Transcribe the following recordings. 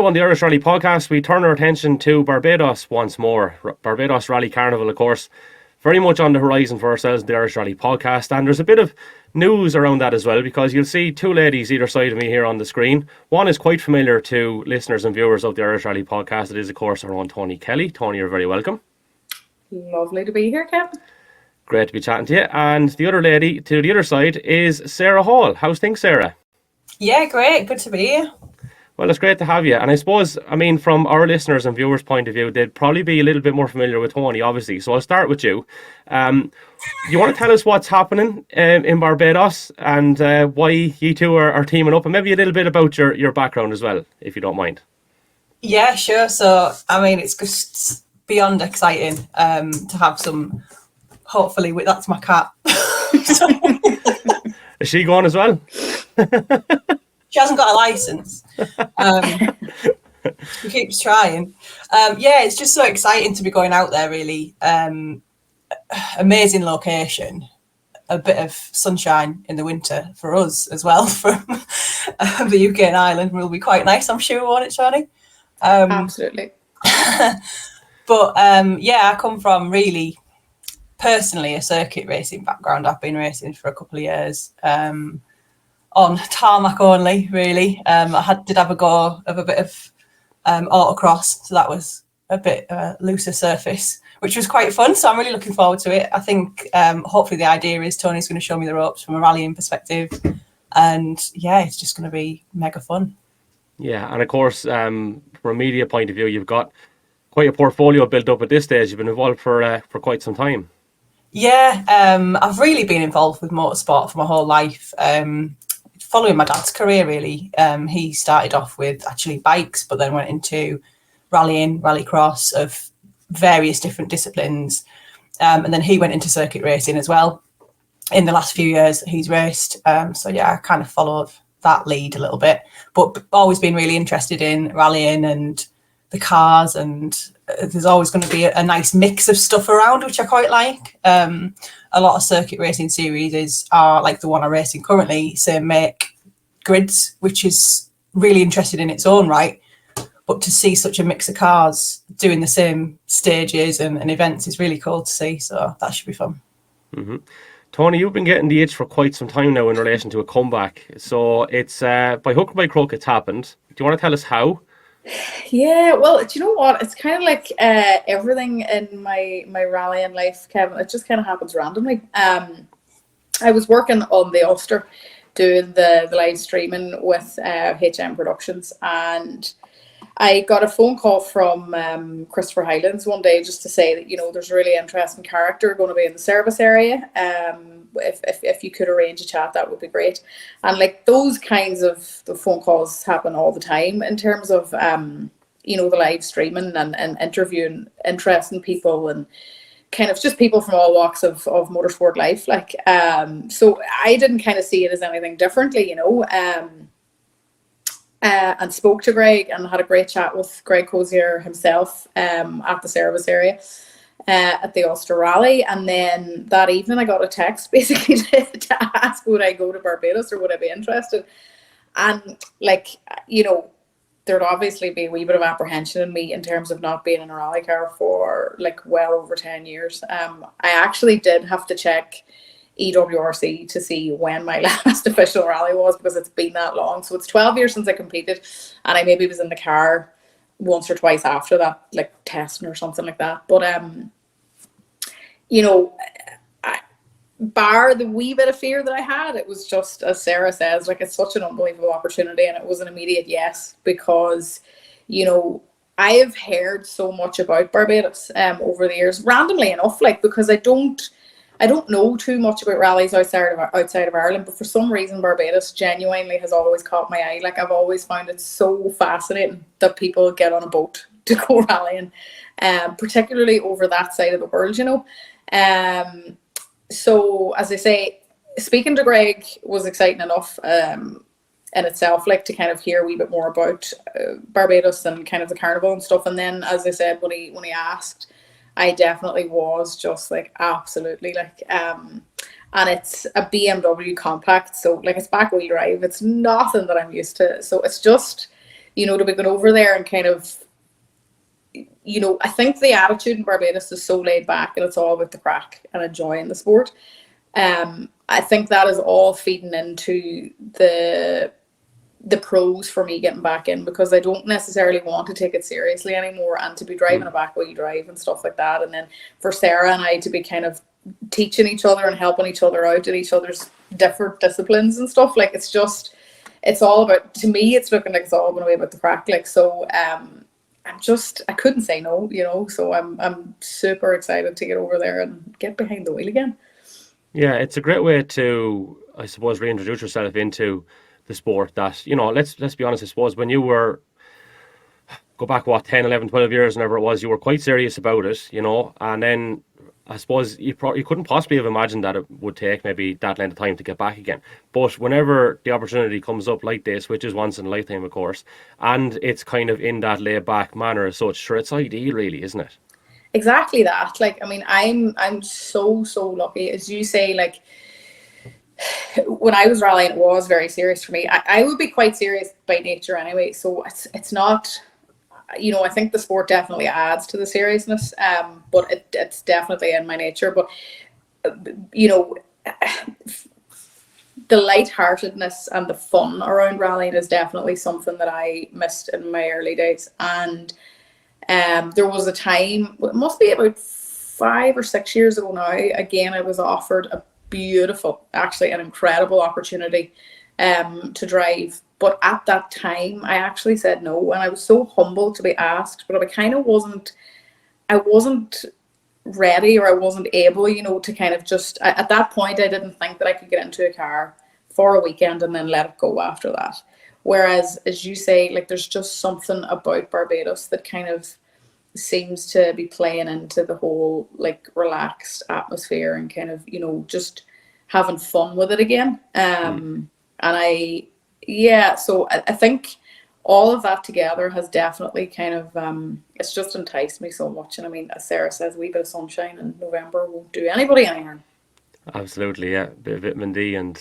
Now on the Irish Rally podcast, we turn our attention to Barbados once more. Barbados Rally Carnival, of course, very much on the horizon for ourselves, the Irish Rally podcast. And there's a bit of news around that as well, because you'll see two ladies either side of me here on the screen. One is quite familiar to listeners and viewers of the Irish Rally podcast. It is, of course, our own Toni Kelly. Toni, you're very welcome. Lovely to be here, Kevin. Great to be chatting to you. And the other lady to the other side is Sarah Hall. How's things, Sarah? Yeah, great. Good to be here. Well, it's great to have you. And I suppose, from our listeners and viewers' point of view, they'd probably be a little bit more familiar with Toni, obviously. So I'll start with you. You want to tell us what's happening in Barbados and why you two are teaming up, and maybe a little bit about your background as well, if you don't mind. Yeah, sure. So, it's just beyond exciting to have some, hopefully, that's my cat. Is she going as well? She hasn't got a license. She keeps trying. It's just so exciting to be going out there, really. Amazing location. A bit of sunshine in the winter for us as well from the UK and Ireland will be quite nice, I'm sure, won't it, Toni? Absolutely. But I come from really, personally, a circuit racing background. I've been racing for a couple of years. On tarmac only, really. I did have a go of a bit of autocross, so that was a bit looser surface, which was quite fun. So I'm really looking forward to it. I think hopefully the idea is Toni's going to show me the ropes from a rallying perspective, and it's just going to be mega fun. Yeah, and of course, from a media point of view, you've got quite a portfolio built up at this stage. You've been involved for quite some time. Yeah, I've really been involved with motorsport for my whole life. Following my dad's career, really. He started off with actually bikes, but then went into rallying, rallycross of various different disciplines. And then he went into circuit racing as well. In the last few years, he's raced. I kind of followed that lead a little bit, but always been really interested in rallying and the cars, and there's always going to be a nice mix of stuff around, which I quite like. A lot of circuit racing series are like the one I'm racing currently, same make, grids, which is really interesting in its own right. But to see such a mix of cars doing the same stages and events is really cool to see. So that should be fun. Mm-hmm. Toni, you've been getting the itch for quite some time now in relation to a comeback. So it's by hook or by crook it's happened. Do you want to tell us how? Yeah, well, do you know what? It's kind of like everything in my rallying life, Kevin. It just kind of happens randomly. I was working on the Ulster doing the live streaming with HM Productions, and I got a phone call from Christopher Highlands one day just to say that, there's a really interesting character going to be in the service area. If you could arrange a chat, that would be great. And like those kinds of the phone calls happen all the time in terms of the live streaming and interviewing interesting people and kind of just people from all walks of motorsport life. So I didn't kind of see it as anything differently, and spoke to Greg and had a great chat with Greg Cozier himself at the service area. At the Ulster Rally, and then that evening I got a text basically to ask would I go to Barbados or would I be interested, and there'd obviously be a wee bit of apprehension in me in terms of not being in a rally car for well over 10 years. I actually did have to check EWRC to see when my last official rally was, because it's been that long. So it's 12 years since I competed, and I maybe was in the car once or twice after that, like testing or something like that. But bar the wee bit of fear that I had, it was just, as Sarah says, it's such an unbelievable opportunity, and it was an immediate yes, because I have heard so much about Barbados over the years, randomly enough, because I don't know too much about rallies outside of Ireland, but for some reason Barbados genuinely has always caught my eye. I've always found it so fascinating that people get on a boat to go rallying, particularly over that side of the world, So as I say, speaking to Greg was exciting enough in itself, to kind of hear a wee bit more about Barbados and kind of the carnival and stuff. And then, as I said, when he asked, I definitely was just absolutely and it's a BMW compact, so it's back wheel drive. It's nothing that I'm used to, so it's just you know, to be going over there and kind of, you know, I think the attitude in Barbados is so laid back and it's all about the crack and enjoying the sport. I think that is all feeding into the pros for me getting back in, because I don't necessarily want to take it seriously anymore and to be driving a back while you drive and stuff like that. And then for Sarah and I to be kind of teaching each other and helping each other out in each other's different disciplines and stuff, like it's all about, to me it's looking like it's all going to be about the crack, like. So I couldn't say no, you know, so I'm super excited to get over there and get behind the wheel again. Yeah, it's a great way to, I suppose, reintroduce yourself into the sport that, you know, let's be honest, I suppose when you were, go back, 10, 11, 12 years, whenever it was, you were quite serious about it, you know, and then I suppose you couldn't possibly have imagined that it would take maybe that length of time to get back again. But whenever the opportunity comes up like this, which is once in a lifetime, of course, and it's kind of in that laid back manner as such, sure, it's ideal, really, isn't it? Exactly that. Like, I mean, I'm so lucky, as you say. Like, when I was rallying, it was very serious for me. I would be quite serious by nature anyway, so it's not, you know, I think the sport definitely adds to the seriousness, but it's definitely in my nature. But you know, the lightheartedness and the fun around rallying is definitely something that I missed in my early days. And there was a time, it must be about 5 or 6 years ago now, again, I was offered a beautiful, actually an incredible opportunity to drive. But at that time, I actually said no, and I was so humbled to be asked, but I kind of wasn't ready, or I wasn't able, you know, to kind of just, at that point, I didn't think that I could get into a car for a weekend and then let it go after that. Whereas, as you say, like, there's just something about Barbados that kind of seems to be playing into the whole, like, relaxed atmosphere and kind of, you know, just having fun with it again. And so I think all of that together has definitely kind of, it's just enticed me so much. And I mean, as Sarah says, a wee bit of sunshine in November won't do anybody any harm. Absolutely, yeah. Bit of vitamin D, and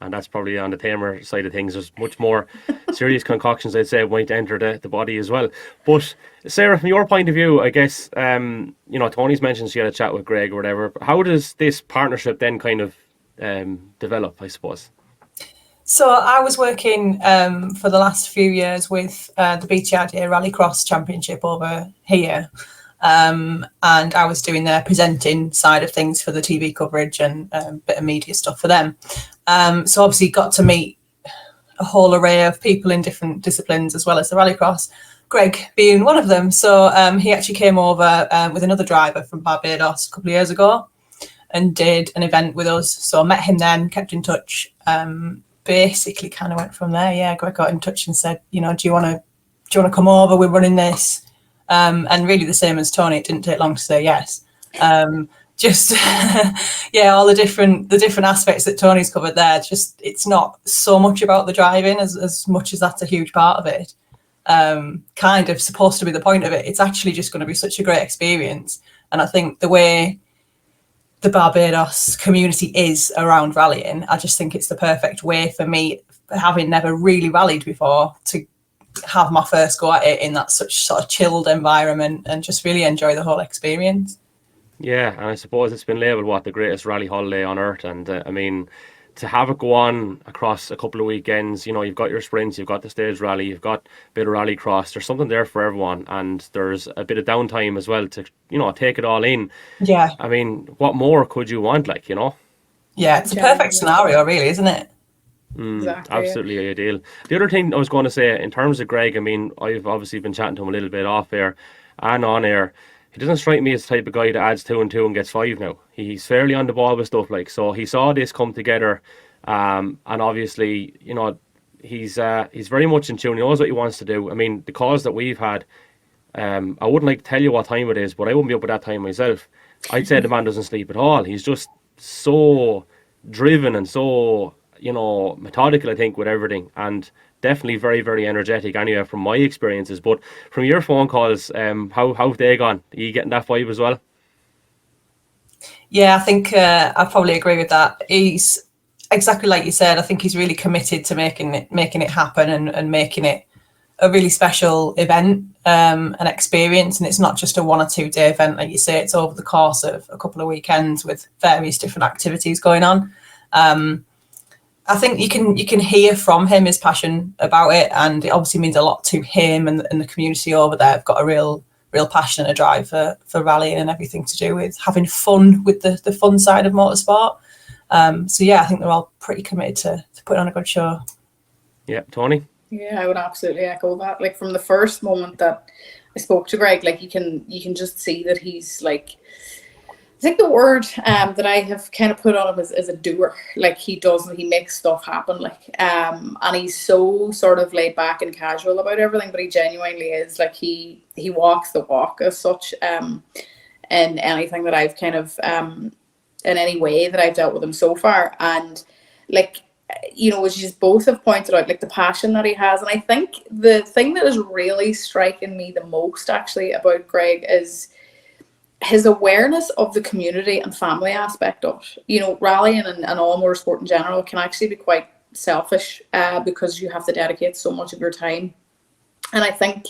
that's probably on the tamer side of things. There's much more serious concoctions, I'd say, might enter the body as well. But Sarah, from your point of view, I guess, you know, Tony's mentioned she had a chat with Greg or whatever. How does this partnership then kind of develop, I suppose? So I was working for the last few years with the BTRD Rallycross Championship over here. And I was doing their presenting side of things for the TV coverage and a bit of media stuff for them. So obviously got to meet a whole array of people in different disciplines, as well as the rallycross, Greg being one of them. So he actually came over with another driver from Barbados a couple of years ago and did an event with us. So I met him then, kept in touch, basically kind of went from there. Yeah, Greg got in touch and said, you know, do you want to come over? We're running this. And really the same as Toni, it didn't take long to say yes. Just yeah, all the different aspects that Toni's covered there. Just, it's not so much about the driving as much as that's a huge part of it. Kind of supposed to be the point of it. It's actually just going to be such a great experience. And I think the way the Barbados community is around rallying, I just think it's the perfect way for me, having never really rallied before, to have my first go at it in that such sort of chilled environment and just really enjoy the whole experience. Yeah, and I suppose it's been labelled the greatest rally holiday on earth, and I mean, to have it go on across a couple of weekends, you know, you've got your sprints, you've got the stage rally, you've got a bit of rallycross, there's something there for everyone, and there's a bit of downtime as well to, you know, take it all in. Yeah. I mean, what more could you want, like, you know? Yeah, it's a perfect scenario, really, isn't it? Exactly. Absolutely ideal. The other thing I was going to say, in terms of Greg, I mean, I've obviously been chatting to him a little bit off air and on air. He doesn't strike me as the type of guy that adds 2 and 2 and gets 5 now. He's fairly on the ball with stuff, like, so he saw this come together, and obviously, you know, he's very much in tune. He knows what he wants to do. I mean, the calls that we've had, I wouldn't like to tell you what time it is, but I wouldn't be up at that time myself. I'd say the man doesn't sleep at all. He's just so driven and so, you know, methodical, I think, with everything, and definitely very, very energetic anyway from my experiences. But from your phone calls, how have they gone? Are you getting that vibe as well? Yeah, I think I probably agree with that. He's exactly like you said. I think he's really committed to making it happen and making it a really special event, an experience, and it's not just a 1 or 2 day event, like you say. It's over the course of a couple of weekends with various different activities going on. I think you can hear from him his passion about it, and it obviously means a lot to him and the community over there. Have got a real passion and a drive for rallying and everything to do with having fun with the fun side of motorsport. So yeah, I think they're all pretty committed to putting on a good show. Yeah, Toni? Yeah, I would absolutely echo that. Like from the first moment that I spoke to Greg, like you can just see that he's like, I think the word that I have kind of put on him is a doer. Like he makes stuff happen. Like and he's so sort of laid back and casual about everything, but he genuinely is. Like he walks the walk as such. In anything that I've kind of in any way that I've dealt with him so far, and like, you know, as you both have pointed out, like the passion that he has. And I think the thing that is really striking me the most actually about Greg is his awareness of the community and family aspect of it. You know, rallying and all motorsport in general can actually be quite selfish because you have to dedicate so much of your time. And I think,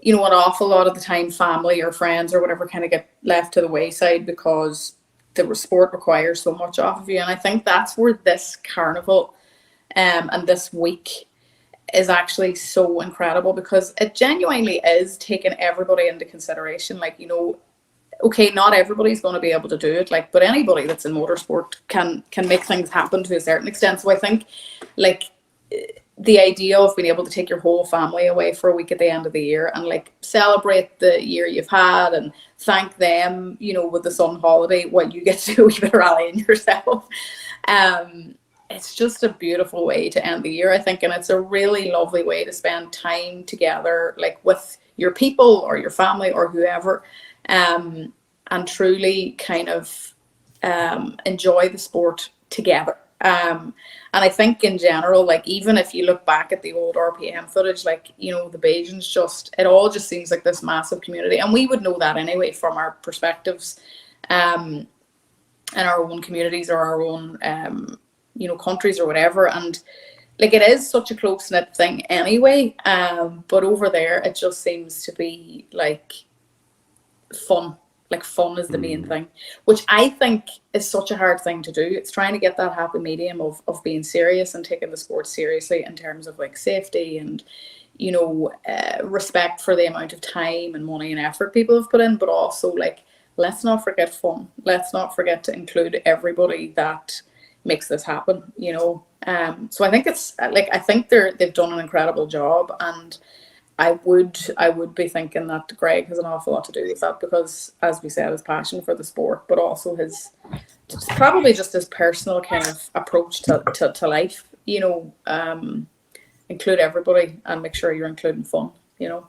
you know, an awful lot of the time family or friends or whatever kind of get left to the wayside because the sport requires so much off of you. And I think that's where this carnival and this week is actually so incredible, because it genuinely is taking everybody into consideration. Like, you know, okay, not everybody's going to be able to do it, like, but anybody that's in motorsport can make things happen to a certain extent. So I think, like, the idea of being able to take your whole family away for a week at the end of the year and like celebrate the year you've had and thank them, you know, with the sun holiday while you get to do a wee bit of rallying yourself. It's just a beautiful way to end the year, I think, and it's a really lovely way to spend time together, like with your people or your family or whoever, and truly kind of enjoy the sport together. And I think in general, like, even if you look back at the old RPM footage, like, you know, the Bajans it all just seems like this massive community. And we would know that anyway from our perspectives in our own communities or our own, you know, countries or whatever. And like, it is such a close-knit thing anyway. But over there, it just seems to be like fun. Like, fun is the main thing, which I think is such a hard thing to do. It's trying to get that happy medium of being serious and taking the sport seriously in terms of like safety and, you know, respect for the amount of time and money and effort people have put in, but also like, let's not forget fun. Let's not forget to include everybody that makes this happen, you know. So I think it's like, I think they've done an incredible job, and I would be thinking that Greg has an awful lot to do with that, because, as we said, his passion for the sport, but also probably just his personal kind of approach to life, you know, include everybody and make sure you're including fun, you know.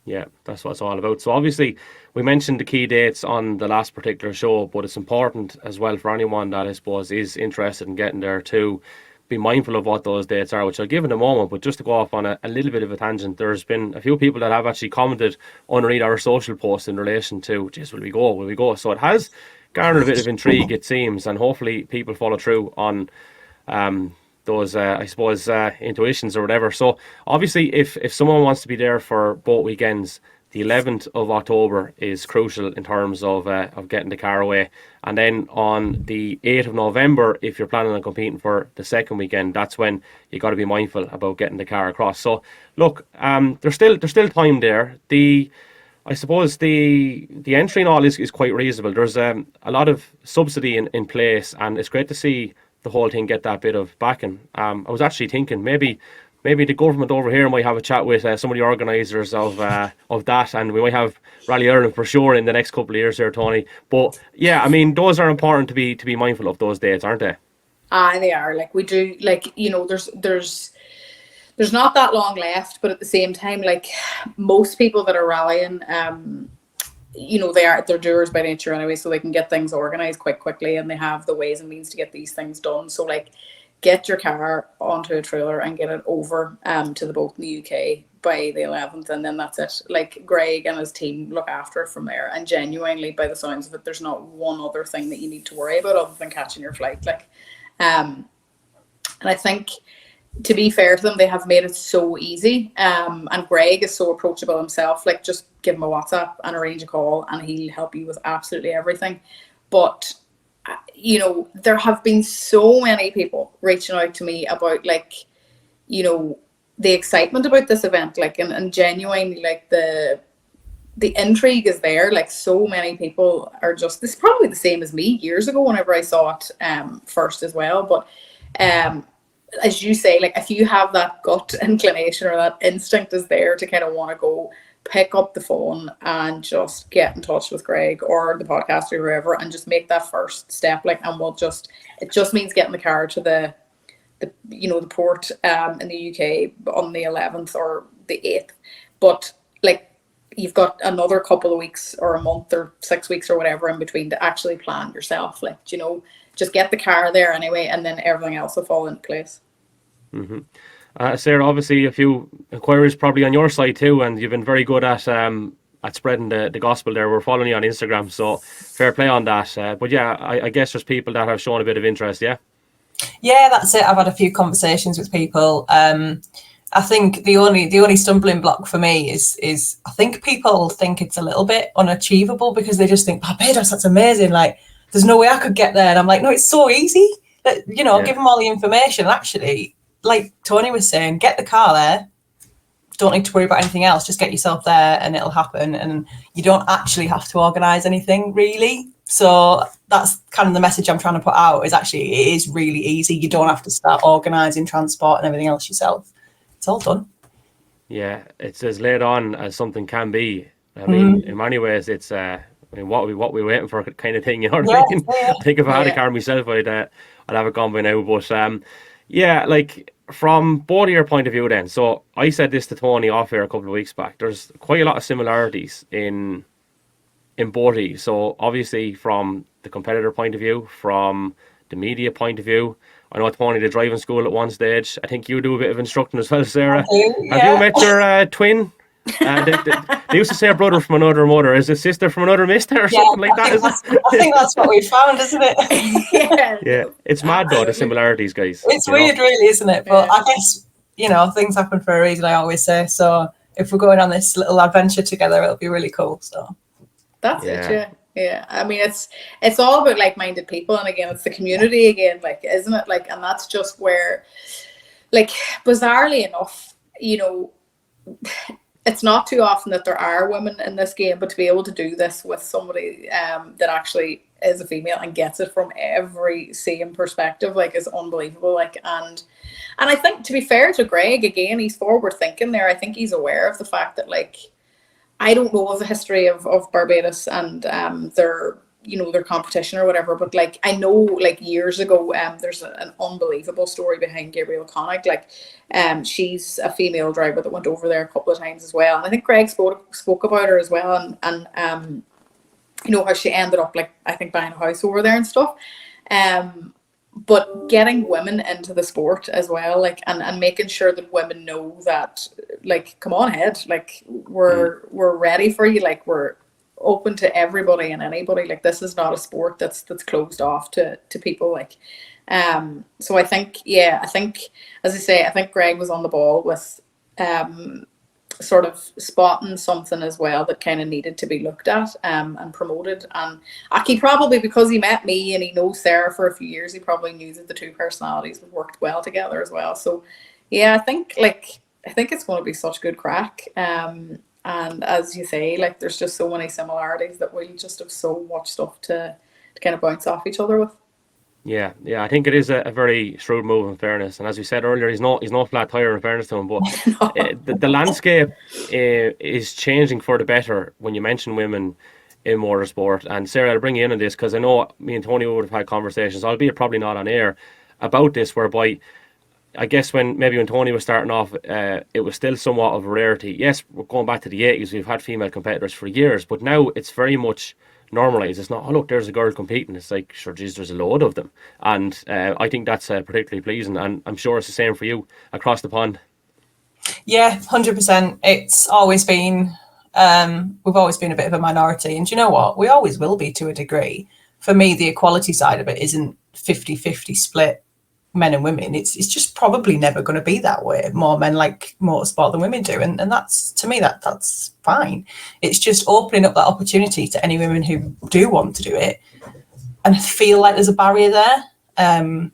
Yeah, that's what it's all about. So obviously we mentioned the key dates on the last particular show, but it's important as well for anyone that I suppose is interested in getting there to be mindful of what those dates are, which I'll give in a moment. But just to go off on a little bit of a tangent, there's been a few people that have actually commented underneath our social posts in relation to, geez, will we go? So it has garnered a bit of intrigue, it seems, and hopefully people follow through on those, I suppose, intuitions or whatever. So obviously, if someone wants to be there for both weekends, the 11th of October is crucial in terms of getting the car away. And then on the 8th of November, if you're planning on competing for the second weekend, that's when you got to be mindful about getting the car across. So look, there's still time there. I suppose the entry and all is quite reasonable. There's a lot of subsidy in place, and it's great to see the whole thing get that bit of backing. I was actually thinking maybe the government over here might have a chat with some of the organisers of that, and we might have Rally Ireland for sure in the next couple of years here, Toni. But yeah, I mean, those are important to be mindful of, those dates, aren't they? They are. Like, we do, like, you know, there's not that long left, but at the same time, like, most people that are rallying, you know, they're doers by nature anyway, so they can get things organised quite quickly, and they have the ways and means to get these things done. So like, get your car onto a trailer and get it over to the boat in the UK by the 11th, and then that's it. Like, Greg and his team look after it from there, and genuinely, by the sounds of it, there's not one other thing that you need to worry about other than catching your flight. Like, and I think to be fair to them, they have made it so easy. And Greg is so approachable himself. Like, just give him a WhatsApp and arrange a call, and he'll help you with absolutely everything. But you know, there have been so many people reaching out to me about, like, you know, the excitement about this event, like, and genuinely, like, the intrigue is there. Like, so many people are just, this is probably the same as me years ago whenever I saw it first as well. But as you say, like, if you have that gut inclination or that instinct is there to kind of want to go, pick up the phone and just get in touch with Greg or the podcast or whoever, and just make that first step. Like, and it just means getting the car to the you know, the port in the UK on the 11th or the 8th. But like, you've got another couple of weeks or a month or 6 weeks or whatever in between to actually plan yourself. Like, you know, just get the car there anyway, and then everything else will fall into place. Mm-hmm. Sarah, obviously a few inquiries probably on your side too, and you've been very good at spreading the gospel there. We're following you on Instagram, so fair play on that. But yeah, I guess there's people that have shown a bit of interest, yeah? Yeah, that's it. I've had a few conversations with people. I think the only stumbling block for me is I think people think it's a little bit unachievable, because they just think, Barbados, that's amazing. Like, there's no way I could get there. And I'm like, no, it's so easy. That, you know, give them all the information. Actually, like Toni was saying, get the car there. Don't need to worry about anything else. Just get yourself there and it'll happen. And you don't actually have to organise anything, really. So that's kind of the message I'm trying to put out, is actually it is really easy. You don't have to start organising transport and everything else yourself. It's all done. Yeah, it's as laid on as something can be. I mean, in many ways, it's what we waiting for kind of thing. You know what I mean? I think if I had a car myself, I'd have it gone by now. But yeah, like, from both of your point of view, then. So I said this to Toni off here a couple of weeks back. There's quite a lot of similarities in both of you. So obviously, from the competitor point of view, from the media point of view. I know Toni did driving school at one stage. I think you do a bit of instructing as well, Sarah. Have you met your twin? They used to say a brother from another mother. Is a sister from another mister or something like that? I think that's what we found, isn't it? Yeah. It's mad though, the similarities, guys. It's weird, really, isn't it? But I guess, you know, things happen for a reason, I always say. So if we're going on this little adventure together, it'll be really cool. So that's it, yeah. I mean, it's all about like-minded people, and again, it's the community again, like, isn't it? Like, and that's just where, like, bizarrely enough, you know, it's not too often that there are women in this game, but to be able to do this with somebody that actually is a female and gets it from every same perspective, like, is unbelievable. Like, and I think, to be fair to Greg, again, he's forward thinking there. I think he's aware of the fact that, like, I don't know of the history of Barbados and their, you know, their competition or whatever, but like, I know, like, years ago, there's an unbelievable story behind Gabrielle Connick. Like, she's a female driver that went over there a couple of times as well, and I think Greg spoke about her as well, and you know, how she ended up, like, I think buying a house over there and stuff. But getting women into the sport as well, like, and making sure that women know that, like, come on ahead, like, we're ready for you, like, we're open to everybody and anybody. Like, this is not a sport that's closed off to people, like. So I think, as I say, I think Greg was on the ball with sort of spotting something as well that kind of needed to be looked at and promoted. And he probably, because he met me and he knows Sarah for a few years, he probably knew that the two personalities would work well together as well. So yeah, I think it's going to be such good crack. And as you say, like, there's just so many similarities that we just have so much stuff to kind of bounce off each other with. Yeah, I think it is a very shrewd move, in fairness. And as we said earlier, he's no flat tire, in fairness to him. But the landscape is changing for the better when you mention women in motorsport. And Sarah, I'll bring you in on this, because I know me and Toni would have had conversations, albeit probably not on air, about this, whereby I guess when Toni was starting off, it was still somewhat of a rarity. Yes, we're going back to the 80s, we've had female competitors for years, but now it's very much normalised. It's not, oh look, there's a girl competing. It's like, sure, geez, there's a load of them. And I think that's particularly pleasing, and I'm sure it's the same for you across the pond. Yeah, 100%. It's always been, we've always been a bit of a minority, and you know what? We always will be to a degree. For me, the equality side of it isn't 50-50 split men and women, it's just probably never going to be that way. More men like motorsport than women do, and that's, to me, that's fine. It's just opening up that opportunity to any women who do want to do it and feel like there's a barrier there.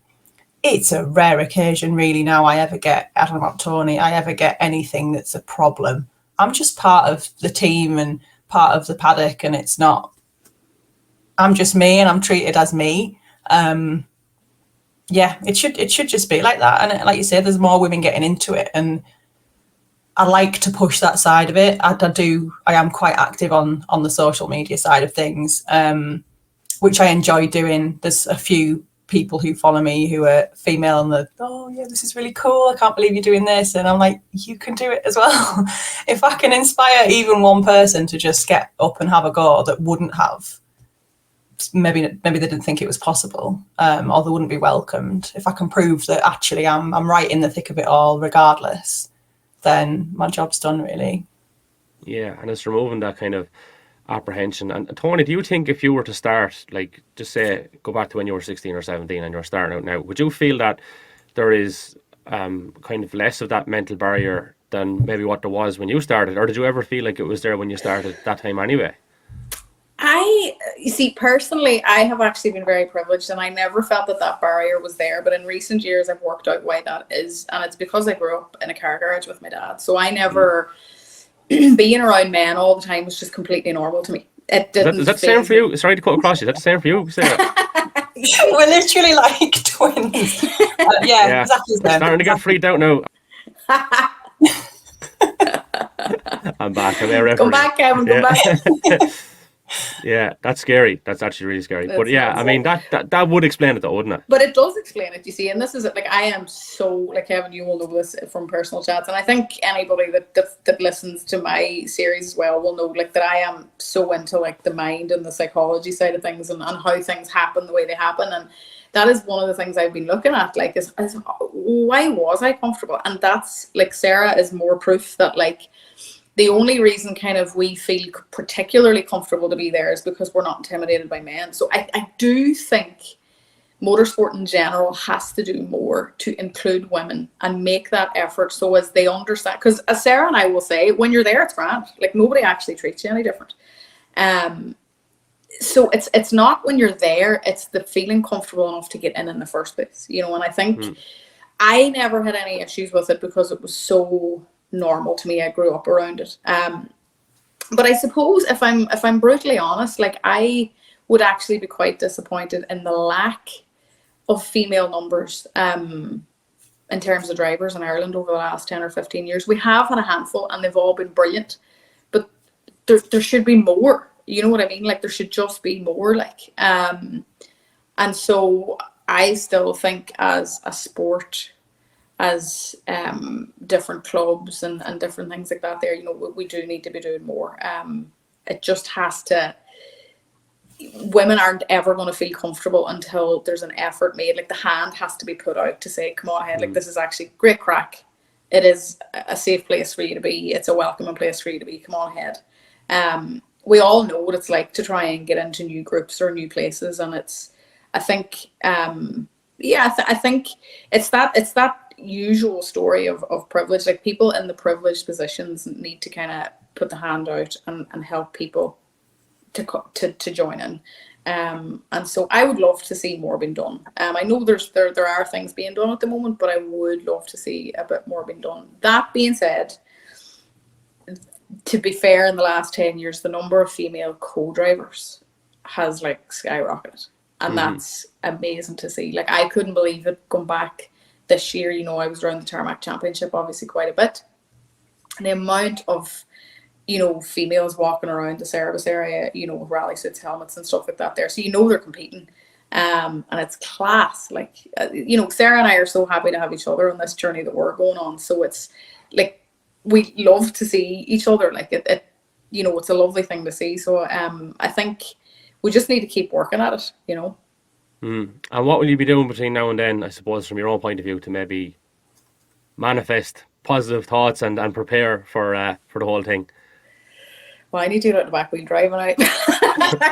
It's a rare occasion really now I ever get, I don't know about Toni, I ever get anything that's a problem. I'm just part of the team and part of the paddock, and it's not, I'm just me and I'm treated as me. Yeah, it should just be like that. And like you said, there's more women getting into it, and I like to push that side of it. I am quite active on the social media side of things, which I enjoy doing. There's a few people who follow me who are female, and they're, oh yeah, this is really cool, I can't believe you're doing this. And I'm like, you can do it as well. If I can inspire even one person to just get up and have a go that wouldn't have, maybe they didn't think it was possible, or they wouldn't be welcomed. If I can prove that actually I'm right in the thick of it all regardless, then my job's done really. Yeah, and it's removing that kind of apprehension. And Toni, do you think if you were to start, like, just say, go back to when you were 16 or 17 and you're starting out now, would you feel that there is kind of less of that mental barrier than maybe what there was when you started? Or did you ever feel like it was there when you started that time anyway? You see, personally, I have actually been very privileged, and I never felt that barrier was there. But in recent years, I've worked out why that is, and it's because I grew up in a car garage with my dad. So I never, being around men all the time was just completely normal to me. It didn't. Is that the same for you? Sorry to cut across you. Is that the same for you, Sarah? We're literally like twins. Yeah, exactly. I'm starting to get freaked out now. I'm back. I'm there. Come back, Kevin. Come back. Yeah, that's scary. That's actually really scary. But yeah, I mean, that would explain it though, wouldn't it? But it does explain it, you see. And this is like, I am so, like, Kevin, you will know this from personal chats. And I think anybody that listens to my series as well will know, like, that I am so into, like, the mind and the psychology side of things, and how things happen the way they happen. And that is one of the things I've been looking at, like, is why was I comfortable? And that's, like, Sarah is more proof that, like, the only reason kind of we feel particularly comfortable to be there is because we're not intimidated by men. So I do think motorsport in general has to do more to include women and make that effort so as they understand. Because as Sarah and I will say, when you're there, it's grand. Like, nobody actually treats you any different. So it's not when you're there, it's the feeling comfortable enough to get in the first place. You know, and I think I never had any issues with it because it was so normal to me. I grew up around it. But I suppose if I'm brutally honest, like, I would actually be quite disappointed in the lack of female numbers in terms of drivers in Ireland over the last 10 or 15 years. We have had a handful and they've all been brilliant, but there should be more. You know what I mean? Like, there should just be more, like, and so I still think as a sport, as different clubs and different things like that there, you know, we do need to be doing more. It just has to, women aren't ever going to feel comfortable until there's an effort made. Like, the hand has to be put out to say, come on ahead, like, this is actually great crack. It is a safe place for you to be. It's a welcoming place for you to be. Come on ahead. We all know what it's like to try and get into new groups or new places. And it's, I think, I think it's that usual story of privilege. Like, people in the privileged positions need to kind of put the hand out and help people to join in. And so I would love to see more being done. I know there are things being done at the moment, but I would love to see a bit more being done. That being said, to be fair, in the last 10 years, the number of female co-drivers has, like, skyrocketed. And that's amazing to see. Like, I couldn't believe it going back this year. You know, I was around the Tarmac Championship obviously quite a bit. And the amount of, you know, females walking around the service area, you know, with rally suits, helmets and stuff like that there. So, you know, they're competing. And it's class. Like, you know, Sarah and I are so happy to have each other on this journey that we're going on. So it's like, we love to see each other. Like, it you know, it's a lovely thing to see. So I think we just need to keep working at it, you know. And what will you be doing between now and then, I suppose, from your own point of view, to maybe manifest positive thoughts and prepare for the whole thing? well, I need to get out the back wheel drive and I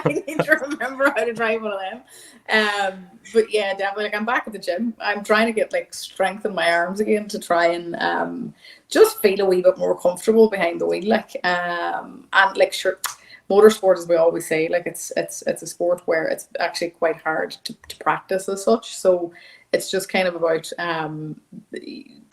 need to remember how to drive one of them. But yeah, definitely, like, I'm back at the gym. I'm trying to get like strength in my arms again to try and just feel a wee bit more comfortable behind the wheel, like and like, sure, motorsport, as we always say, like it's a sport where it's actually quite hard to practice as such. So it's just kind of about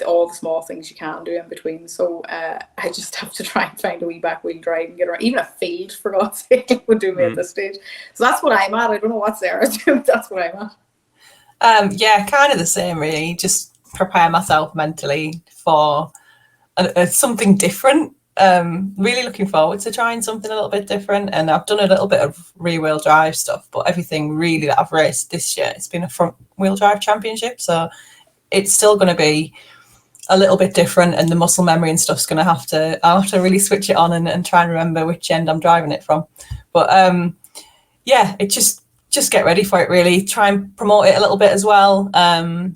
all the small things you can do in between. So I just have to try and find a wee back wheel drive and get around. Even a field, for God's sake, would do me at this stage. So that's what I'm at. I don't know what Sarah's doing, but that's what I'm at. Yeah, kind of the same, really. Just prepare myself mentally for something different. Really looking forward to trying something a little bit different, and I've done a little bit of rear-wheel drive stuff, but everything really that I've raced this year, it's been a front-wheel drive championship, so it's still going to be a little bit different, and the muscle memory and stuff's going to I'll have to really switch it on and try and remember which end I'm driving it from. But yeah, it just get ready for it, really. Try and promote it a little bit as well,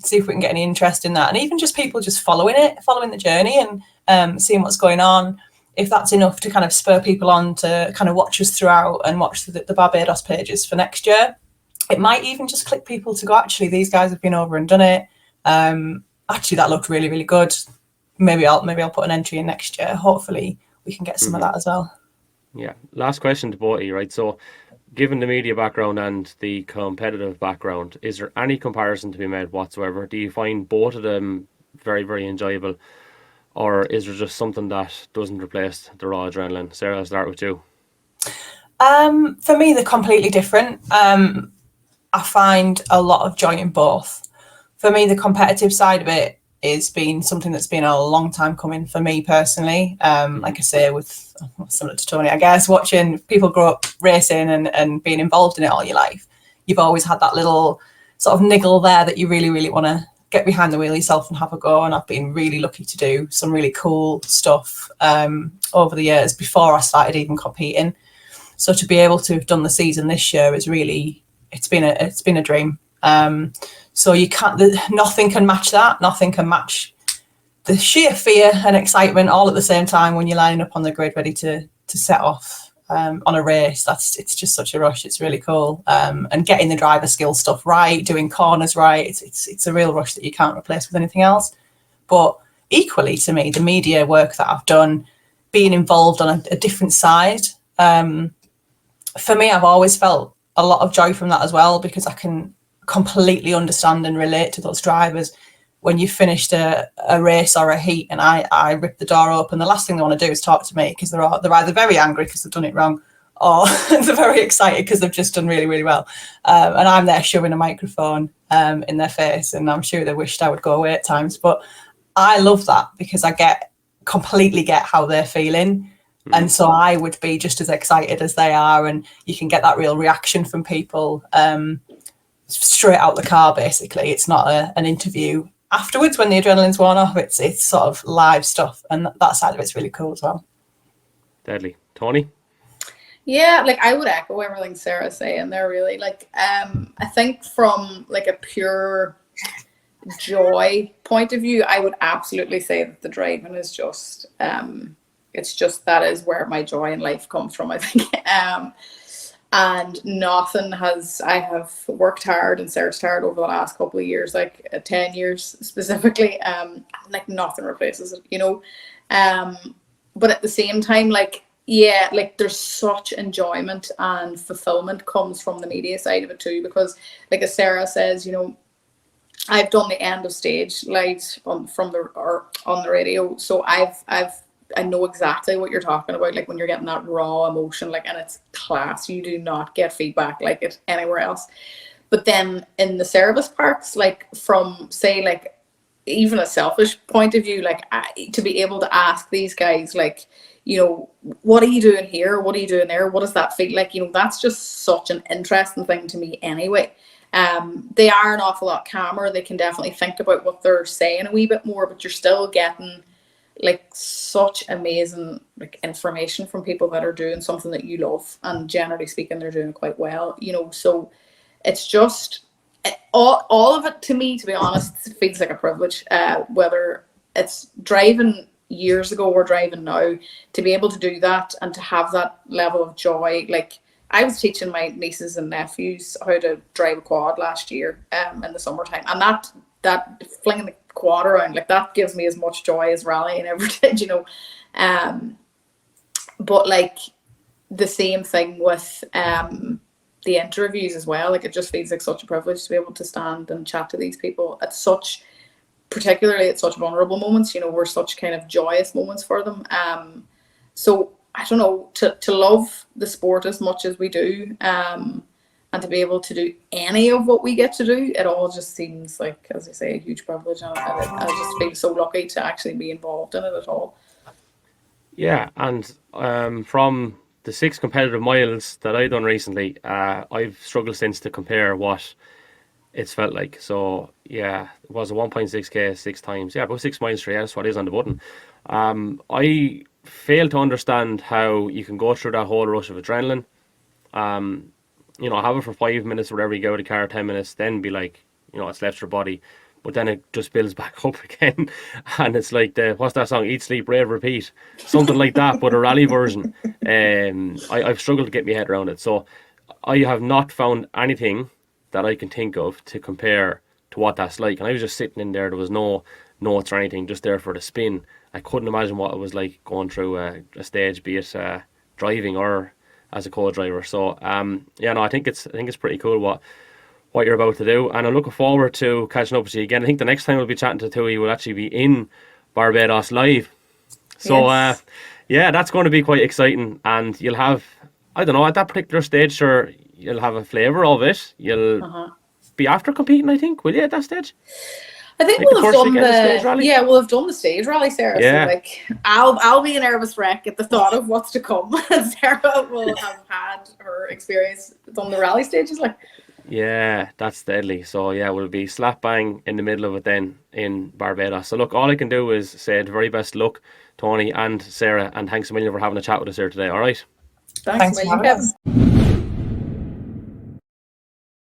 see if we can get any interest in that, and even just people just following the journey and seeing what's going on. If that's enough to kind of spur people on to kind of watch us throughout and watch the Barbados pages for next year, it might even just click people to go, actually, these guys have been over and done it. Actually, that looked really, really good. Maybe I'll put an entry in next year. Hopefully we can get some of that as well. Yeah. Last question to both of you, right? So given the media background and the competitive background, is there any comparison to be made whatsoever? Do you find both of them very, very enjoyable? Or is there just something that doesn't replace the raw adrenaline? Sarah, I'll start with you. For me, they're completely different. I find a lot of joy in both. For me, the competitive side of it is been something that's been a long time coming for me personally. Like I say, with similar to Toni, I guess, watching people grow up racing and being involved in it all your life, you've always had that little sort of niggle there that you really, really want to get behind the wheel yourself and have a go. And I've been really lucky to do some really cool stuff over the years before I started even competing. So to be able to have done the season this year is really, it's been a dream. So nothing can match that. Nothing can match the sheer fear and excitement all at the same time when you're lining up on the grid ready to set off on a race. It's just such a rush. It's really cool. And getting the driver skill stuff right, doing corners right, it's a real rush that you can't replace with anything else. But equally to me, the media work that I've done, being involved on a different side, for me, I've always felt a lot of joy from that as well, because I can completely understand and relate to those drivers. When you've finished a race or a heat and I rip the door open, the last thing they want to do is talk to me, because they're either very angry because they've done it wrong, or they're very excited because they've just done really, really well. And I'm there shoving a microphone in their face, and I'm sure they wished I would go away at times. But I love that because I completely get how they're feeling. And so I would be just as excited as they are, and you can get that real reaction from people straight out the car, basically. It's not an interview afterwards when the adrenaline's worn off. It's sort of live stuff, and that side of it's really cool as well. Deadly. Toni? Yeah, like I would echo everything Sarah's saying there, really. Like I think from like a pure joy point of view, I would absolutely say that the driving is just it's just, that is where my joy in life comes from, I think. And I have worked hard and searched hard over the last couple of years, like 10 years specifically, like nothing replaces it, you know. But at the same time, like, yeah, like there's such enjoyment and fulfillment comes from the media side of it too, because like as Sarah says, you know, I've done the end of stage live on the radio, so I know exactly what you're talking about, like when you're getting that raw emotion, like, and it's class. You do not get feedback like it anywhere else. But then in the service parks, like from, say, like even a selfish point of view, like to be able to ask these guys, like, you know, what are you doing here? What are you doing there? What does that feel like? You know, that's just such an interesting thing to me anyway. They are an awful lot calmer. They can definitely think about what they're saying a wee bit more, but you're still getting like such amazing like information from people that are doing something that you love, and generally speaking they're doing it quite well, you know. So it's just all of it, to me, to be honest, feels like a privilege, whether it's driving years ago were driving now, to be able to do that and to have that level of joy. Like, I was teaching my nieces and nephews how to drive a quad last year in the summertime, and that flinging the quad around, like, that gives me as much joy as rallying ever did, you know. But like the same thing with the interviews as well. Like, it just feels like such a privilege to be able to stand and chat to these people at such, particularly at such vulnerable moments, you know, were such kind of joyous moments for them. So I don't know, to love the sport as much as we do, and to be able to do any of what we get to do, it all just seems like, as I say, a huge privilege, and I just feel so lucky to actually be involved in it at all. Yeah, and from the 6 competitive miles that I've done recently, I've struggled since to compare what it's felt like. So yeah, it was a 1.6k 6 times. Yeah, about 6 miles straight. That's what it is on the button. I fail to understand how you can go through that whole rush of adrenaline. You know, have it for 5 minutes, wherever you go to the car, 10 minutes, then be like, you know, it's left your body. But then it just builds back up again. And it's like, what's that song? Eat, Sleep, Rave, Repeat. Something like that, but a rally version. I've struggled to get my head around it. So I have not found anything that I can think of to compare to what that's like. And I was just sitting in there. There was no notes or anything, just there for the spin. I couldn't imagine what it was like going through a stage, be it driving or as a co-driver. So yeah, no, I think it's pretty cool what you're about to do, and I'm looking forward to catching up with you again. I think the next time we'll be chatting to Tui will actually be in Barbados live. So Yes. Yeah, that's going to be quite exciting, and you'll have, I don't know, at that particular stage, sure, you'll have a flavour of it. You'll be after competing, I think, will you, at that stage? I think Like we'll have done stage rally? yeah, we'll have done the stage rally, Sarah. Yeah. So like, I'll be a nervous wreck at the thought of what's to come. And Sarah will have had her experience on the rally stages. Like, Yeah, that's deadly. So yeah, we'll be slap bang in the middle of it then in Barbados. So look, all I can do is say the very best luck, Tony and Sarah, and thanks a million for having a chat with us here today. All right. thanks a for million, having us. Kevin.